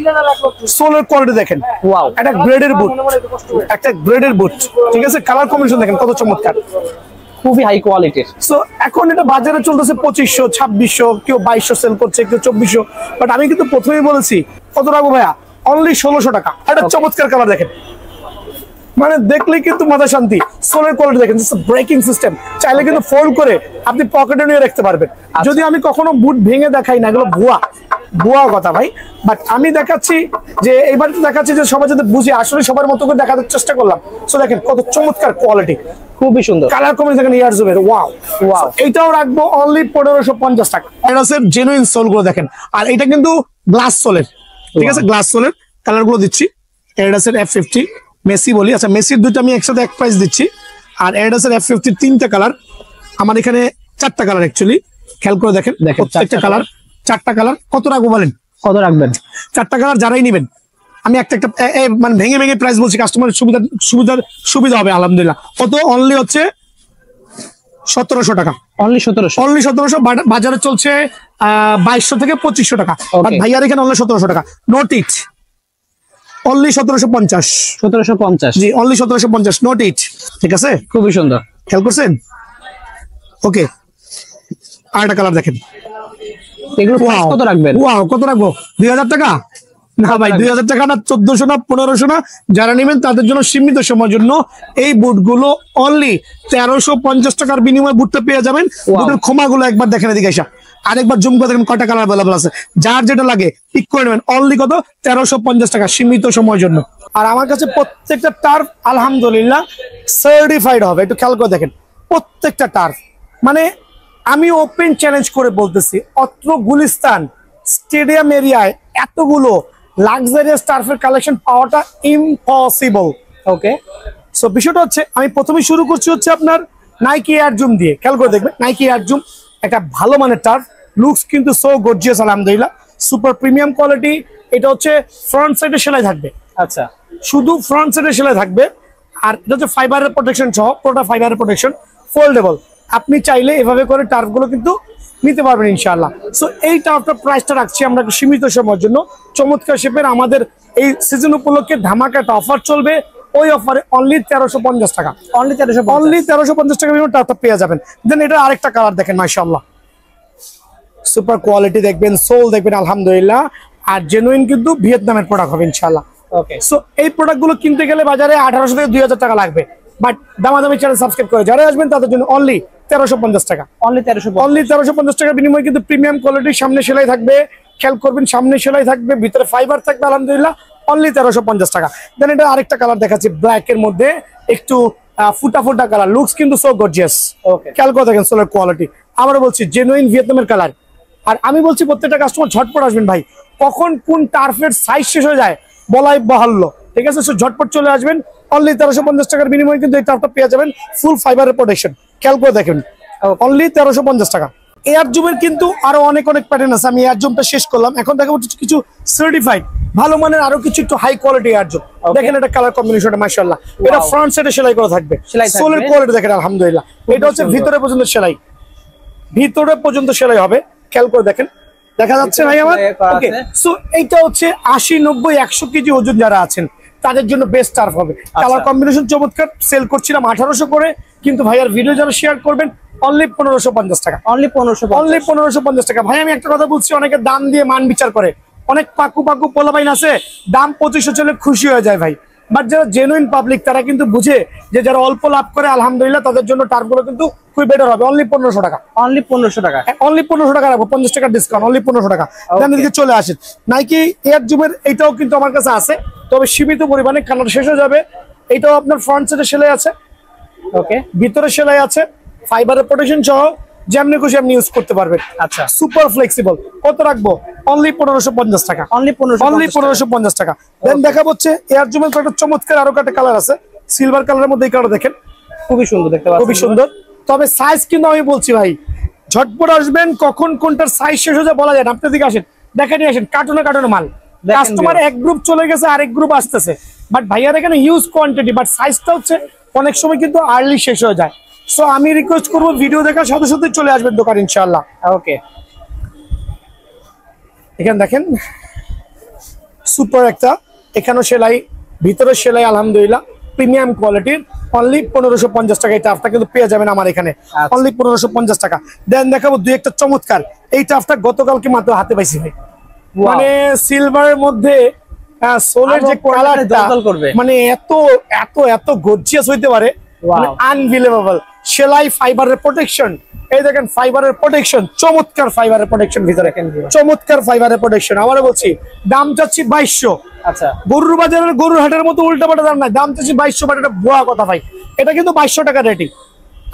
সোলার কোয়ালিটি দেখেন, Wow. একটা গ্রেডের বুট, একটা গ্রেডের বুট, ঠিক আছে? কালার কম্বিনেশন দেখেন কত চমৎকার, খুবই হাই কোয়ালিটির। সো এখন এটা বাজারে চলতেছে 2500 2600, কেউ 2200 সেল করছে, কেউ 2400। বাট আমি কিন্তু প্রথমেই বলেছি কত রাখবো ভাইয়া, অনলি 1600 টাকা। একটা চমৎকার কালার দেখেন, মানে দেখলেই কিন্তু মাথা শান্তি। সোলের কোয়ালিটি দেখেন, ব্রেকিং সিস্টেম, চাইলে কিন্তু ফোল্ড করে আপনি পকেটে নিয়ে রাখতে পারবেন। যদি আমি কখনো বুট ভেঙে দেখাই না, এগুলো ভুয়া ভুয়া কথা ভাই। বাট আমি দেখাচ্ছি যে এইবার দেখাচ্ছি যে সবাই যাতে বুঝে, আসলে সবার মতো করে দেখানোর চেষ্টা করলাম। সো দেখেন কত চমৎকার কোয়ালিটি, খুবই সুন্দর। কালার কম্বিনেশন দেখেন, ইয়ার জুবের, ওয়াও ওয়াও। এইটাও রাখবো অনলি 1550 টাকা। এরাসের জেনুইন সোল গুলো দেখেন, আর এটা কিন্তু গ্লাস সোলের, ঠিক আছে? গ্লাস সোলের কালার গুলো দিচ্ছি, এরাসের F50 মেসি বলি, আচ্ছা মেসির দুটো আমি একসাথে এক প্রাইস দিচ্ছি। আর এরাসের F50 3টা কালার, আমার এখানে 4টা কালার অ্যাকচুয়ালি, খেয়াল করে দেখেন প্রত্যেকটা কালার, 4টা কালার। কত রাখবো বলেন? কত রাখবেন? 4টা কালার যারাই নেবেন, আমি একটা একটা মানে ভেঙে ভেঙে প্রাইস বলছি, কাস্টমারের সুবিধা হবে আলহামদুলিল্লাহ। কত? অনলি হচ্ছে 1700 টাকা, অনলি 1700? অনলি 1700। বাজারে চলছে 2200 থেকে 2500 টাকা, বাট Okay. ভাইয়ার এখানে অনলি 1700 টাকা। নোট ইট, অনলি 1750। 1750? জি, অনলি 1750, নোট ইট, ঠিক আছে? খুবই সুন্দর। খেয়াল করছেন? ওকে, আরেকটা কালার দেখেন, এগুলো প্রাইস কত রাখবেন? ওয়াও, কত রাখবো? 2000 টাকা? না ভাই, 2000 টাকা না, 1400 না, 1500 না। যারা নেবেন তাদের জন্য সীমিত সময়ের জন্য এই বুটগুলো অনলি 1350 টাকার বিনিময়ে বুটটা পেয়ে যাবেন। বুটের খোমাগুলো একবার দেখেন, এদিকে এসে আরেকবার জুম করে দেখেন কয়টা কালার অ্যাভেলেবল আছে। যার যেটা লাগে পিক করে নেবেন, অনলি কত? 1350 টাকা, সীমিত সময়ের জন্য। আর আমার কাছে প্রত্যেকটা টার্ফ আলহামদুলিল্লাহ সার্টিফাইড হবে, একটু খেয়াল করে দেখেন প্রত্যেকটা টার্ফ। মানে আমি ওপেন চ্যালেঞ্জ করে বলতেছি, অত্র গুলিস্তান স্টেডিয়াম এরিয়ায় এতগুলো লাক্সারিয়াস টার্ফের কালেকশন পাওয়াটা ইম্পসিবল। ওকে, সো বিষয়টা হচ্ছে, আমি প্রথমে শুরু করছি হচ্ছে আপনার নাইকি এয়ার জুম দিয়ে। খেয়াল করে দেখবেন, নাইকি এয়ার জুম একটা ভালো মানের টার্ফ, লুকস কিন্তু সো গর্জিয়াস আলহামদুলিল্লাহ, সুপার প্রিমিয়াম কোয়ালিটি। এটা হচ্ছে ফ্রন্ট সাইডে সেলাই থাকবে, আচ্ছা, শুধু ফ্রন্ট সাইডে সেলাই থাকবে। আর এটা হচ্ছে ফাইবারের প্রোটেকশন সহ, পুরোটা ফাইবারের প্রোটেকশন, ফোল্ডেবল। আপনি চাইলে এভাবে করে টার্ফগুলো কিন্তু নিতে পারবেন ইনশাআল্লাহ। সো এই টার্ফটার প্রাইসটা রাখছি আমরা সীমিত সময়ের জন্য, চমৎকার শেপের আমাদের এই সিজন উপলক্ষে ধামাকা একটা অফার চলবে, ওই অফারে অনলি 1350 টাকা, অনলি 1350, অনলি 1350 টাকা বিনিময়ে টাকা পেয়ে যাবেন। দেন এটা আরেকটা কালার দেখেন, মাশাআল্লাহ সুপার কোয়ালিটি দেখবেন, সোল দেখবেন আলহামদুলিল্লাহ, আর জেনুইন কিন্তু ভিয়েতনামের প্রোডাক্ট হবে ইনশাআল্লাহ। ওকে, সো এই প্রোডাক্টগুলো কিনতে গেলে বাজারে 1800 থেকে 2000 টাকা লাগবে, বাট দামাদামি চ্যানেল সাবস্ক্রাইব করে যারা আসবেন তাদের জন্য অনলি 1350 টাকা, অনলি 1350, অনলি 1350 টাকার বিনিময়ে কিন্তু প্রিমিয়াম কোয়ালিটির সামনে সেলাই থাকবে, খেয়াল করবেন সামনে সেলাই থাকবে, ভিতরে ফাইবার থাকবে আলহামদুলিল্লাহ, অনলি 1350 টাকা। দেন এটা আরেকটা কালার দেখাচ্ছি, ব্ল্যাক এর মধ্যে একটু ফুটা ফুটা কালার, লুকস কিন্তু সো গর্জিয়াস। ওকে, খেয়াল করে দেখেন সোলার কোয়ালিটি, আবারও বলছি জেনুইন ভিয়েতনামের কালার। আর আমি বলছি প্রত্যেকটা কাস্টমার ঝটপট আসবেন ভাই, কখন কোন টার্ফের সাইজ শেষ হয়ে যায় বলাই বাহুল্য, ঠিক আছে? সো ঝটপট চলে আসবেন, অনলি 1350 টাকার বিনিময়ে কিন্তু এই টার্ফটা পেয়ে যাবেন ফুল ফাইবারের প্রোটেকশন। খেয়াল করে দেখেন অনলি 1350 টাকা। এয়ার জুমের কিন্তু আরো অনেক প্যাটার্ন আছে, আমি এয়ার জুমটা শেষ করলাম, এখন দেখাবো কিছু সার্টিফাইড ভালো মানের আরো কিছু একটু হাই কোয়ালিটি এয়ার জুম। দেখেন এটা কালার কম্বিনেশনটা মাশাআল্লাহ, এটা ফ্রন্ট সাইডে সেলাই করা থাকবে, সোলের কোয়ালিটি দেখেন আলহামদুলিল্লাহ, এটা হচ্ছে ভিতরে পর্যন্ত সেলাই, ভিতরে পর্যন্ত সেলাই হবে। খেয়াল করে দেখেন, দেখা যাচ্ছে ভাই আমার? ওকে, সো এইটা হচ্ছে 80, 90, 100 কেজি ওজন যারা আছেন তাদের জন্য বেস্ট টার্ফ হবে। কালার কম্বিনেশন চমৎকার, সেল করছিলাম 1800 করে, কিন্তু ভাইয়ার ভিডিও যারা শেয়ার করবেন অনলি 1550 টাকা, অনলি 1550, অনলি 1550 টাকা। ভাই আমি একটা কথা বলছি, অনেকে দাম দিয়ে মান বিচার করে, অনেক পাকু পোলাপাইন আছে দাম 2500 চলে খুশি হয়ে যায় ভাই, বাট যারা জেনুইন পাবলিক তারা কিন্তু বুঝে যে যারা অল্প লাভ করে আলহামদুলিল্লাহ তাদের জন্য টার্ফগুলো কিন্তু খুবই বেটার হবে। অনলি 1500 টাকা, অনলি 1500 টাকা, অনলি 1500 টাকা রাখবো, 50 টাকা ডিসকাউন্ট, অনলি 1500 টাকা। দেন এদিকে চলে আসেন, নাইকি এয়ার জুমের এইটাও কিন্তু আমার কাছে আছে, তবে সীমিত পরিমাণে, কালার শেষ হয়ে যাবে। এইটাও আপনার ফ্রন্ট সাইডে সেলাই আছে, ওকে, ভিতরে সেলাই আছে, ফাইবারের প্রোটেকশন সহ, যেমনি খুশি আপনি ইউজ করতে পারবেন। আচ্ছা, সুপার ফ্লেক্সিবল। কত রাখবো? অনলি 1550 টাকা, অনলি 1550 টাকা। দেন দেখা হচ্ছে এয়ার জুমের একটা চমৎকার আরো একটা কালার আছে, সিলভার কালারের মধ্যে এই কালার দেখেন, খুবই সুন্দর দেখতে পাচ্ছেন, খুবই সুন্দর। তবে সাইজ কিন্তু আমি বলছি ভাই ঝটপট আসবেন, কখন কোনটার সাইজ শেষ হয়ে যায় বলা যায় না। আপনি দিকে আসেন, দেখে নিয়ে আসেন, কার্টুনে মাল, কাস্টমার এক গ্রুপ চলে গেছে, আরেক গ্রুপ আসতেছে, বাট ভাইয়ার এখানে হিউজ কোয়ান্টিটি, বাট সাইজটা হচ্ছে অনেক সময় কিন্তু আর্লি শেষ হয়ে যায়। সো আমি রিকোয়েস্ট করবো ভিডিও দেখার সাথে সাথে চলে আসবেন দোকান ইনশাআল্লাহ। ওকে, এখানে দেখেন সুপার একটা, এখানেও সেলাই, ভিতরে সেলাই আলহামদুলিল্লাহ, প্রিমিয়াম কোয়ালিটির, অনলি 1550 টাকা। এই টাফটা কিন্তু পেয়ে যাবেন আমার এখানে অনলি 1550 টাকা। দেন দেখাবো দুই একটা চমৎকার, এই টাফটা গতকালকে মাত্র হাতে পাইছি ভাই, মানে সিলভারের মধ্যে সোলের যে কালারটা মানে এত এত এত গর্জিয়াস হইতে পারে, মানে আনবিলিভেবল। সেলাই, ফাইবারের প্রোটেকশন, এই দেখেন ফাইবারের প্রোটেকশন, চমৎকার ফাইবারের প্রোটেকশন, ভিতরে চমৎকার ফাইবারের প্রোটেকশন। আবারও বলছি দাম চাচ্ছি 2200। আচ্ছা, গরুর বাজারের গরুর হাটের মতো উল্টাপাল্টা দাম নাই, দাম চাচ্ছি 2200, বাট এটা ভুয়া কথা ভাই, এটা কিন্তু 2200 টাকা রেটিং।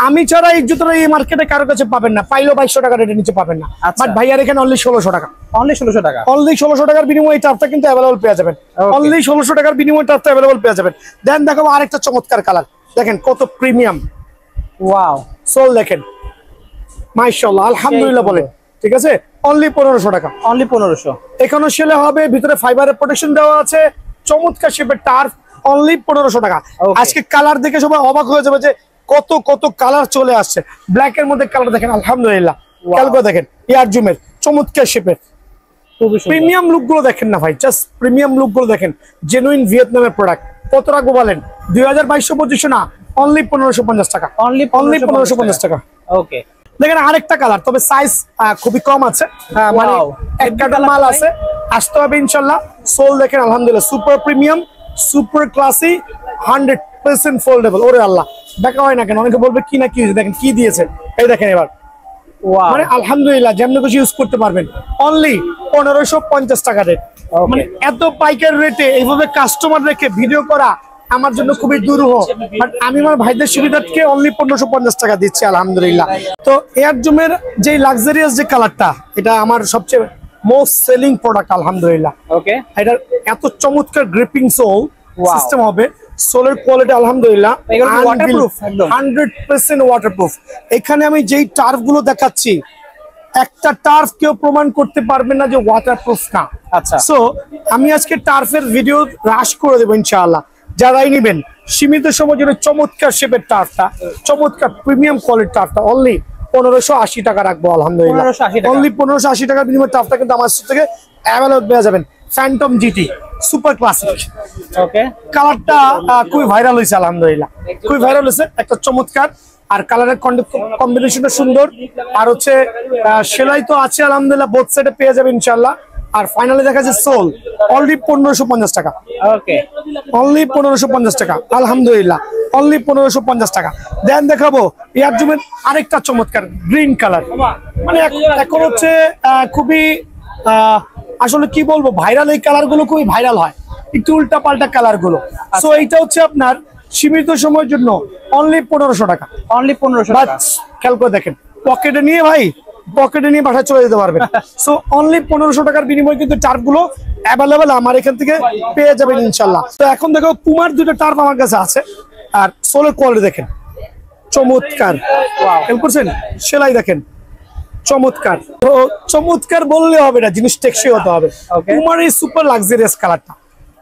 আমি ছাড়া এই জুতোটা এই মার্কেটে কারো কাছে পাবেন না, পাইলেও 2200 টাকা রেটের নিচে পাবেন না। বাট ভাইয়ার এখানে অনলি 1600 টাকা, অনলি 1600 টাকা, অনলি 1600 টাকার বিনিময়ে এই টাফটা কিন্তু অ্যাভেলেবল পেয়ে যাবেন, অনলি 1600 টাকার বিনিময়ে টাফটা অ্যাভেলেবল পেয়ে যাবেন। দেন দেখাবো আরেকটা চমৎকার কালার, দেখেন কত প্রিমিয়াম, ওয়াও, সোল দেখেন মাশাআল্লাহ আলহামদুলিল্লাহ বলেন, ঠিক আছে? অনলি 1500 টাকা, অনলি 1500। এখানেও সেলে হবে, ভিতরে ফাইবারের প্রোটেকশন দেওয়া আছে, চমৎকার শেপের টার্ফ, অনলি 1500 টাকা। আজকে কালার দেখে সবাই অবাক হয়ে যাবে যে কত কত কালার চলে আসছে। ব্ল্যাক এর মধ্যে কালার দেখেন আলহামদুলিল্লাহ, খেয়াল করে দেখেন এয়ার জুমের চমৎকার শেপের প্রিমিয়াম লুক গুলো দেখেন না ভাই, জাস্ট প্রিমিয়াম লুক গুলো দেখেন, জেনুইন ভিয়েতনামের প্রোডাক্ট। কত রাখবো বলেন? 2200-2500 না, অনলি 1550 টাকা, অনলি 1550 টাকা। ওকে, দেখেন আরেকটা কালার, তবে সাইজ খুবই কম আছে, মানে এক কার্টন মাল আছে, আসতে হবে ইনশাল্লাহ। সোল দেখেন আলহামদুলিল্লাহ super premium, super classy, 100% foldable. ওরে আল্লাহ, দেখা হয় না কেন? অনেকে বলবে কি না কি, দেখেন কি দিয়েছে, এই দেখেন এবার, মানে আলহামদুলিল্লাহ যেমন কিছু ইউজ করতে পারবেন। অনলি 1550 টাকা রেট, মানে এত পাইকার রেটে এইভাবে কাস্টমার রেখে ভিডিও করা আমার জন্য খুবই দুরূহ, বাট আমি আমার ভাইদের সুবিধাকে অনলি 1550 টাকা দিচ্ছি আলহামদুলিল্লাহ। তো এয়ার জুমের যে লাক্সারিয়াস যে কালারটা, এটা আমার সবচেয়ে মোস্ট সেলিং প্রোডাক্ট আলহামদুলিল্লাহ। ওকে, এটা এত চমৎকার গ্রিপিং সোল সিস্টেম হবে, সোলের কোয়ালিটি আলহামদুলিল্লাহ 100% ওয়াটারপ্রুফ। এখানে আমি যেই টার্ফ গুলো দেখাচ্ছি, একটা টার্ফ কেউ প্রমাণ করতে পারবে না যে ওয়াটারপ্রুফ না। আচ্ছা, সো আমি আজকে টার্ফের ভিডিও হ্রাস করে দেবো ইনশাআল্লাহ। যারাই নিবেন সীমিত সময়ের জন্য চমৎকার শেপের টার্ফটা, চমৎকার প্রিমিয়াম কোয়ালিটির টার্ফটা অনলি 1580 টাকা রাখবো আলহামদুলিল্লাহ। অনলি 1580 টাকার বিনিময়ে টার্ফটা কিন্তু আমার থেকে অ্যাভেলেবল পেয়ে যাবেন। Phantom GT Super Classic. Okay, কালারটা খুবই ভাইরাল হয়েছে আলহামদুলিল্লাহ, খুবই ভাইরাল হয়েছে, একটা চমৎকার। আর কালারের কম্বিনেশনটা সুন্দর। আর হচ্ছে সেলাই তো আছে আলহামদুলিল্লাহ, বোথ সাইডে পেয়ে যাবে ইনশাল্লাহ। আর ফাইনালি দেখা যাচ্ছে সোল অনলি 1550 টাকা, ওকে, অনলি 1550 টাকা আলহামদুলিল্লাহ, অনলি 1550 টাকা। দেন দেখাবো এয়ার জুমের আরেকটা চমৎকার গ্রিন কালার, মানে এখন হচ্ছে খুবই আসলে কি বলবো, ভাইরাল এই কালার গুলো খুবই ভাইরাল হয়, একটু উল্টা পাল্টা কালার গুলো। সো এইটা হচ্ছে আপনার সীমিত সময়ের জন্য অনলি 1500 টাকা, অনলি 1500 টাকা। খেয়াল করে দেখেন, পকেটে নিয়ে ভাই, পকেটে নিয়ে বাসায় চলে যেতে পারবেন। সো অনলি 1500 টাকার বিনিময়ে কিন্তু টার্ফ গুলো অ্যাভেলেবেল আমার এখান থেকে পেয়ে যাবেন ইনশাল্লাহ। তো এখন দেখো পুমার দুটো টার্ফ আমার কাছে আছে, আর সোলের কোয়ালিটি দেখেন চমৎকার, খেয়াল করছেন সেলাই দেখেন চমৎকার। তো চমৎকার বললে হবে না, জিনিস টেকসই হতে হবে। পুমার এই সুপার লাক্সারিয়াস কালারটা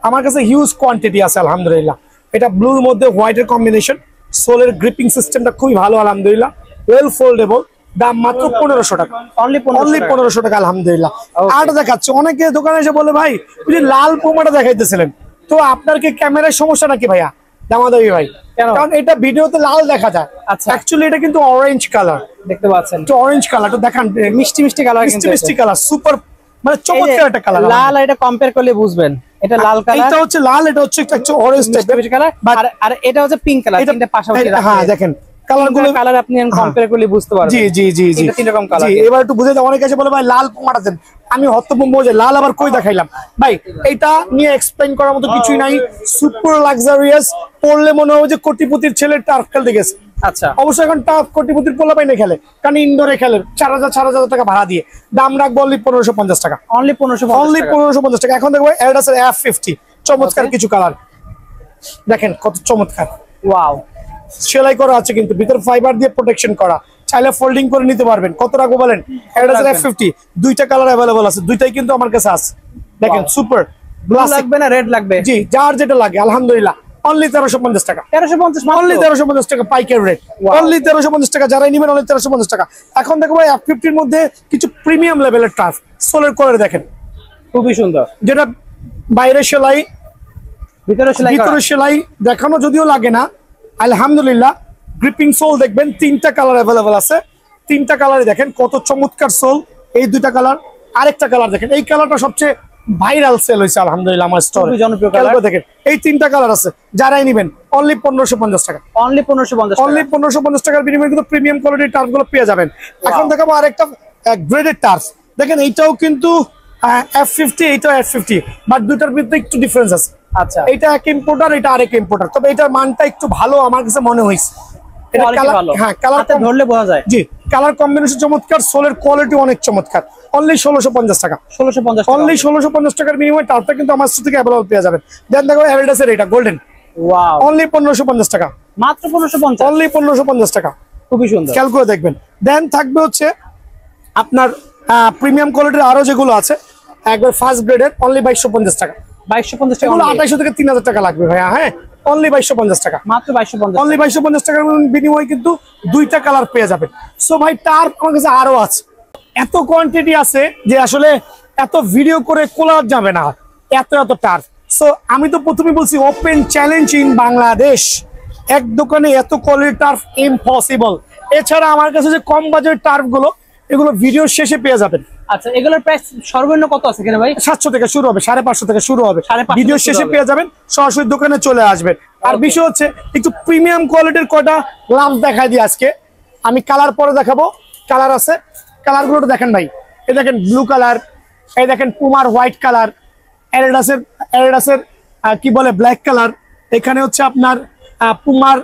আমার কাছে হিউজ কোয়ান্টিটি আছে আলহামদুলিল্লাহ। এটা ব্লুর মধ্যে হোয়াইটের কম্বিনেশন, সোলের গ্রিপিং সিস্টেমটা খুবই ভালো আলহামদুলিল্লাহ, ওয়েল ফোল্ডেবল। দাম মাত্র 1500 টাকা, অনলি 1500 টাকা আলহামদুলিল্লাহ। আর দেখাচ্ছে অনেকে দোকানে এসে বলে ভাই ওই যে লাল পুমাটা দেখাইতেছিলেন, তো আপনার কি ক্যামেরার সমস্যা নাকি ভাইয়া দামাদামি ভাই? কারণ এটা ভিডিওতে লাল দেখা যায়, আচ্ছা অ্যাকচুয়ালি এটা কিন্তু অরেঞ্জ কালার, দেখতে পাচ্ছেন তো অরেঞ্জ কালার তো দেখান, মিষ্টি মিষ্টি কালার, মিষ্টি মিষ্টি কালার, সুপার মানে চমৎকার একটা কালার। লাল আর এটা কম্পেয়ার করলে বুঝবেন এটা লাল কালার, এটা হচ্ছে লাল, এটা হচ্ছে একটা অরেঞ্জ টাইপের কালার, আর এটা হচ্ছে পিঙ্ক কালার। তিনটা পাশাপাশি রাখা, হ্যাঁ দেখেন কালারগুলো, কালার আপনি কম্পেয়ার করলে বুঝতে পারবেন। জি জি জি জি, তিন রকম কালার। এবার একটু বুঝে দাও, অনেকে এসে বলে ভাই লাল পুমাটা দেন, আমি হতভম্ব যে লাল আবার কই দেখাইলাম ভাই। এটা নিয়ে এক্সপ্লেইন করার মতো কিছুই নাই, সুপার লাক্সারিয়াস, পড়লে মনে হবে যে কোটিপতির ছেলে টার্ফ খেলতে গেছে। আচ্ছা, অবশ্যই এখন টার্ফ কোটিপতির পোলা পাইনে খেলে, কারণ ইনডোরে খেলে 4000 টাকা ভাড়া দিয়ে। দাম রাখবো অনলি 1550 টাকা, অনলি 1550 টাকা। এখন দেখবো অ্যাডিডাসের F50 চমৎকার কিছু কালার দেখেন কত চমৎকার, ওয়াও, সেলাই করা আছে কিন্তু ভিতর ফাইবার দিয়ে প্রোটেকশন করা, চাইলে ফোল্ডিং করে নিতে পারবেন। কত রাখবো বলেন? অ্যাডিডাসের F50 দুইটা কালার अवेलेबल আছে, দুইটাই কিন্তু আমার কাছে আছে। দেখেন সুপার ব্লু লাগবে না রেড লাগবে? জি, যার যেটা লাগে আলহামদুলিল্লাহ। অনলি 1350 টাকা, 1350, অনলি 1350 টাকা পাইকারি রেট, অনলি 1350 টাকা। যারাই নেবেন অনলি 1350 টাকা। এখন দেখো ভাই F50 এর মধ্যে কিছু প্রিমিয়াম লেভেলের টার্ফ, সোলের কোয়ালিটি দেখেন খুবই সুন্দর, যেটা বাইরে সেলাই ভিতরে সেলাই দেখানো যদিও লাগে না আলহামদুলিল্লাহ। গ্রিপিং সোল দেখবেন, তিনটা কালার অ্যাভেলেবল আছে, তিনটা কালারই দেখেন কত চমৎকার সোল। এই দুইটা কালার, আরেকটা কালার দেখেন, এই কালারটা সবচেয়ে ভাইরাল সেল হয়েছে আলহামদুলিল্লাহ আমার স্টোরে, জনপ্রিয় কালার দেখেন। এই তিনটা কালার আছে, যারাই নেবেন অনলি 1550 টাকা, অনলি 1550, অনলি 1550 টাকার বিনিময়ে কিন্তু প্রিমিয়াম কোয়ালিটির টার্ফ গুলো পেয়ে যাবেন। এখন দেখাবো আরেকটা গ্রেডেড টার্ফ দেখেন, এইটাও কিন্তু F50, এইটাও F50, বাট দুইটার ভিতরে একটু ডিফারেন্স আছে। আচ্ছা, এটা এক ইম্পোর্টার, এটা আরেক ইম্পোর্টার, তবে এটার মানটা একটু ভালো আমার কাছে মনে হয়েছে। এটা কালার, হ্যাঁ কালার ধরলে বোঝা যায়। জি, কালার কম্বিনেশন চমৎকার, সোলের কোয়ালিটি অনেক চমৎকার। অনলি 1650 টাকা, 1650, অনলি 1650 টাকার বিনিময়ে টার্ফটা কিন্তু আমার থেকে অ্যাভেলেবল পেয়ে যাবেন। দেন দেখো অ্যাডিডাসের এটা গোল্ডেন, ওয়াও, অনলি 1550 টাকা, মাত্র 1550, অনলি 1550 টাকা। খুবই সুন্দর, খেয়াল করে দেখবেন। দেন থাকবে হচ্ছে আপনার প্রিমিয়াম কোয়ালিটির আরো যেগুলো আছে একবার ফার্স্ট গ্রেডের, অনলি 2250 টাকা, 2250 টাকা, এগুলো 2800 থেকে 3000 টাকা লাগবে ভাইয়া। হ্যাঁ, অনলি 2250 টাকা, মাত্র 2250, অনলি 2250 টাকার বিনিময়ে কিন্তু দুইটা কালার পেয়ে যাবেন। সো ভাই টার্ফ আমার কাছে আরো আছে, এত কোয়ান্টিটি আছে যে আসলে এত ভিডিও করে কোলা যাবে না, এত এত টার্ফ। সো আমি তো প্রথমে বলছি ওপেন চ্যালেঞ্জ ইন বাংলাদেশ, এক দোকানে এত কোয়ালিটি টার্ফ ইম্পসিবল। এছাড়া আমার কাছে যে কম বাজেট টার্ফ গুলো, এগুলো ভিডিও শেষে পেয়ে যাবেন। আচ্ছা, এগুলোর প্রাইস সর্বনিম্ন কত আছে কেন ভাই? 700 থেকে শুরু হবে, 550 থেকে শুরু হবে, 550 ভিডিও শেষে পেয়ে যাবেন, সরাসরি দোকানে চলে আসবেন। আর বিষয় হচ্ছে একটু প্রিমিয়াম কোয়ালিটির কয়টা গ্লাভস দেখাই দিই আজকে আমি, কালার পরে দেখাবো। কালার আছে, কালারগুলো দেখেন ভাই, এই দেখেন ব্লু কালার, এই দেখেন পুমার হোয়াইট কালার, অ্যাডিডাসের কি বলে ব্ল্যাক কালার, এখানে হচ্ছে আপনার পুমার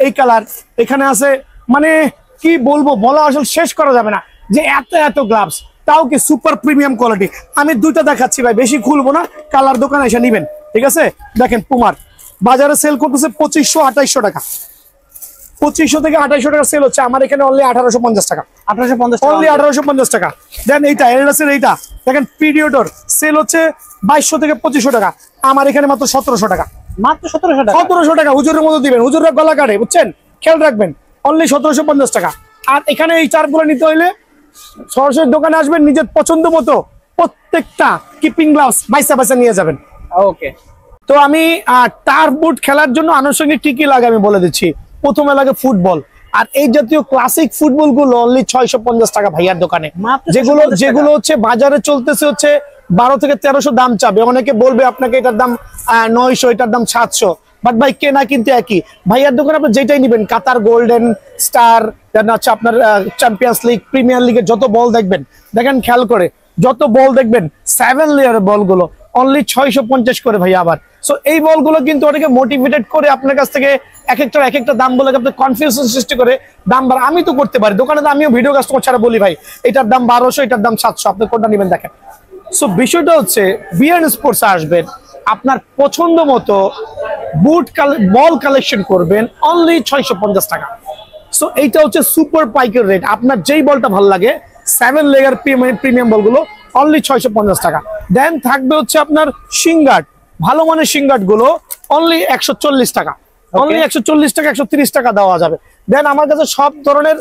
এই কালার, এখানে আছে, মানে কি বলবো, বলা আসলে শেষ করা যাবে না যে এত এত গ্লাভস, তাও কি সুপার প্রিমিয়াম কোয়ালিটি। আমি দুইটা দেখাচ্ছি ভাই, বেশি খুলবো না, কালার দোকানে এসে নিবেন, ঠিক আছে? দেখেন পুমার বাজারে সেল করতেছে 2500-2800 টাকা, 2500 থেকে 2800 টাকা সেল হচ্ছে, আমার এখানে অনলি 1850 টাকা, 1850, অনলি 1850 টাকা। দেন এইটা এডিডাসের, এইটা দেখেন পিরিয়ডর সেল হচ্ছে 2200 থেকে 2500 টাকা, আমার এখানে মাত্র 1700 টাকা, মাত্র 1700 টাকা, 1700 টাকা। হুজুরের মতো দিবেন, হুজুররা গলা কাটে, বুঝছেন, খেয়াল রাখবেন, অনলি 1750 টাকা। আর এখানে এই চারগুলো নিতে হইলে সরাসরি দোকানে আসবেন, নিজের পছন্দ মতো প্রত্যেকটা কিপিং গ্লাভস বাইসা বাইসা নিয়ে যাবেন। ওকে। তো আমি টার্ফ বুট খেলার জন্য আনুষঙ্গিক কি কি লাগে আমি বলে দিচ্ছি। প্রথমে লাগে ফুটবল, আর এই জাতীয় ক্লাসিক ফুটবল গুলো অনলি 650 টাকা ভাইয়ার দোকানে। মাত্র যেগুলো 650 টাকা? যেগুলো হচ্ছে বাজারে চলতেছে হচ্ছে 12 থেকে 1300 দাম চাবে, অনেকে বলবে আপনাকে এটার দাম 900, এটার দাম 700, বাট ভাই কেনা কিন্তু একই। ভাইয়ার দোকানে আপনি যেটাই নিবেন, কাতার গোল্ডেন স্টার, হচ্ছে আপনার চ্যাম্পিয়ন্স লিগ, প্রিমিয়ার লিগের যত বল দেখবেন, দেখেন খেয়াল করে যত বল দেখবেন 7 লেয়ারের বলগুলো অনলি 650 করে ভাইয়া। আবার সো এই বলগুলো কিন্তু অনেকে মোটিভেটেড করে আপনার কাছ থেকে এক একটা দাম বলে আপনার কনফিউশন সৃষ্টি করে দাম বাড়া। আমি তো করতে পারি দোকানে, তো আমিও ভিডিও কাস্টমার ছাড়া বলি ভাই এটার দাম 1200, এটার দাম 700, আপনি কোনটা নেবেন দেখেন। সো বিষয়টা হচ্ছে বিয়ান স্পোর্টস আসবেন, আপনার পছন্দ মতো বুট বল কালেকশন করবেন অনলি 650 টাকা। সো এইটা হচ্ছে সুপার পাইকারি রেট। আপনার যেই বলটা ভালো লাগে 7 লেয়ার প্রিমিয়াম বলগুলো অনলি 650 টাকা। দেন থাকবে হচ্ছে আপনার সিঙ্গার্ড, ভালো মানের সিঙ্গার্ড গুলো অনলি 140 টাকা, অনলি 140 টাকা, 130 টাকা দেওয়া যাবে। দেন আমার কাছে সব ধরনের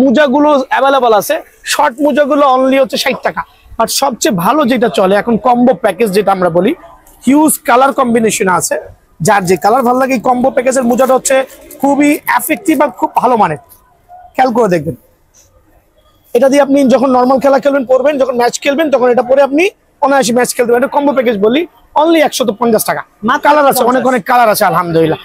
মোজাগুলো অ্যাভেলেবল আছে। শর্ট মোজাগুলো অনলি হচ্ছে 60 টাকা। আর সবচেয়ে ভালো যেটা চলে এখন কম্বো প্যাকেজ যেটা আমরা বলি, হিউজ কালার কম্বিনেশন আছে, যার যে কালার ভালো লাগে কম্বো প্যাকেজের মোজাটা হচ্ছে খুবই এফেক্টিভ আর খুব ভালো মানের। খেয়াল করে দেখবেন, এটা দিয়ে আপনি যখন নর্মাল খেলা খেলবেন পরবেন, যখন ম্যাচ খেলবেন তখন এটা পরে আপনি অনায়াসে ম্যাচ খেলতে পারেন। এটা কম্বো প্যাকেজ বলি অনলি 150 টাকা। কালার আছে, অনেক অনেক কালার আছে আলহামদুলিল্লাহ।